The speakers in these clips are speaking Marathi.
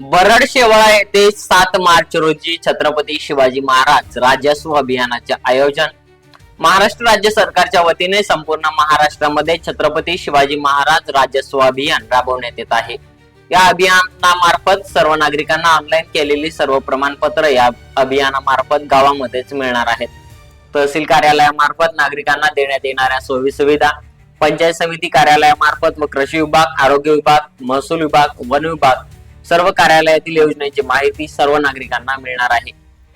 बरड शेवाळा येथे 7 मार्च रोजी छत्रपती शिवाजी महाराज राज्योत्सव अभियानाचे आयोजन महाराष्ट्र राज्य सरकारच्या वतीने संपूर्ण महाराष्ट्रामध्ये छत्रपती शिवाजी महाराज राज्योत्सव अभियान राबवण्यात येत आहे। या अभियानामार्फत सर्व नागरिकांना ऑनलाईन केलेली सर्व प्रमाणपत्र या अभियानामार्फत गावामध्येच मिळणार आहेत। तहसील कार्यालयामार्फत नागरिकांना देण्यात येणाऱ्या सोयी सुविधा, पंचायत समिती कार्यालयामार्फत व कृषी विभाग, आरोग्य विभाग, महसूल विभाग, वन विभाग सर्व कार्यालयातील योजनेची माहिती सर्व नागरिकांना मिळणार आहे।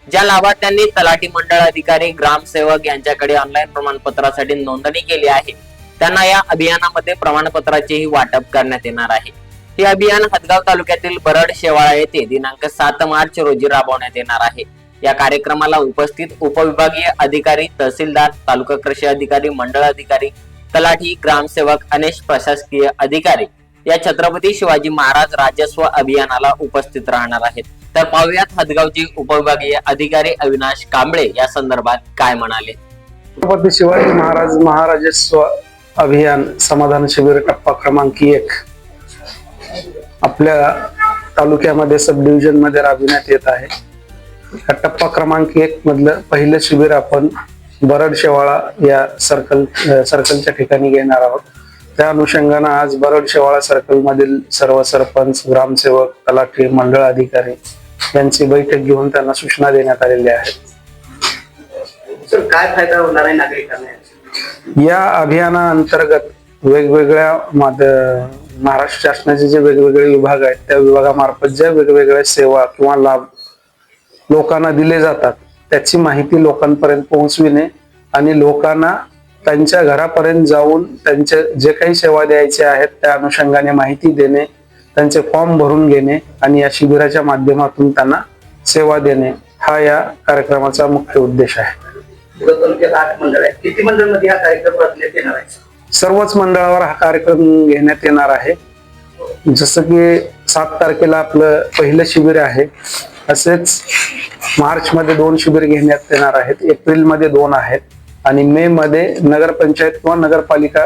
ज्या लाभार्थ्यांनी तलाठी मंडळ अधिकारी, ग्रामसेवक यांच्याकडे ऑनलाईन प्रमाणपत्रासाठी नोंदणी केली आहे त्यांना या अभियानामध्ये प्रमाणपत्राचेही वाटप करण्यात येणार आहे। हे अभियान हदगाव तालुक्यातील बरड शेवाळा येथे दिनांक 7 मार्च रोजी राबवण्यात येणार आहे। या कार्यक्रमाला उपस्थित उपविभागीय अधिकारी, तहसीलदार, तालुका कृषी अधिकारी, मंडळ अधिकारी, तलाठी, ग्रामसेवक, अनेक प्रशासकीय अधिकारी या छत्रपती शिवाजी महाराज राज्योत्सव अभियानाला उपस्थित राहणार आहेत। तर पाहुयात हदगावचे उपविभागीय अधिकारी अविनाश कांबळे या संदर्भात काय म्हणाले। छत्रपती शिवाजी महाराज महाराजोत्सव अभियान समाधान शिबिर टप्पा क्रमांक 1 आपल्या तालुक्यामध्ये सब डिव्हिजन मध्ये राबविण्यात येत आहे। हा टप्पा क्रमांक 1 मधलं पहिलं शिबिर आपण बरड शेवाळा या सर्कलच्या ठिकाणी घेणार आहोत। त्या अनुषंगाने आज बरड शेवाळा सर्कल मधील सर्व सरपंच, ग्रामसेवक, तलाठी, मंडळ अधिकारी यांची बैठक घेऊन त्यांना सूचना देण्यात आलेल्या आहेत। सर, काय फायदा होणार आहे नागरिकांना? या अभियानाअंतर्गत वेगवेगळ्या महाराष्ट्र शासनाचे जे वेगवेगळे विभाग आहेत त्या विभागामार्फत ज्या वेगवेगळ्या सेवा किंवा लाभ लोकांना दिले जातात त्याची माहिती लोकांपर्यंत पोहोचविणे आणि लोकांना त्यांच्या घरापर्यंत जाऊन त्यांचे जे काही सेवा द्यायचे आहेत त्या अनुषंगाने माहिती देणे, त्यांचे फॉर्म भरून घेणे आणि या शिबिराच्या माध्यमातून त्यांना सेवा देणे हा या कार्यक्रमाचा मुख्य उद्देश आहे। तालुक्यात 8 मंडळ आहेत, किती मंडळामध्ये हा कार्यक्रम राबवण्यात येणार आहे? सर्वच मंडळावर हा कार्यक्रम घेण्यात येणार आहे। जसं की 7 तारखेला आपलं पहिलं शिबिर आहे, असेच मार्च मध्ये 2 शिबिर घेण्यात येणार आहेत, एप्रिल मध्ये 2 आहेत आणि मे मध्ये नगरपंचायत किंवा नगरपालिका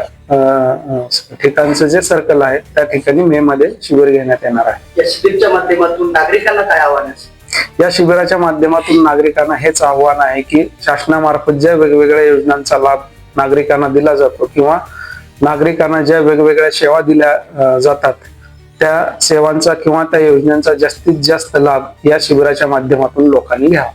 ठिकाणचं जे सर्कल आहे त्या ठिकाणी मे मध्ये शिबिर घेण्यात येणार आहे। या शिबिराच्या माध्यमातून नागरिकांना काय आव्हान आहे? या शिबिराच्या माध्यमातून नागरिकांना हेच आव्हान आहे की शासनामार्फत ज्या वेगवेगळ्या योजनांचा लाभ नागरिकांना दिला जातो किंवा नागरिकांना ज्या वेगवेगळ्या सेवा दिल्या जातात त्या सेवांचा किंवा त्या योजनांचा जास्तीत जास्त लाभ या शिबिराच्या माध्यमातून लोकांनी घ्यावा।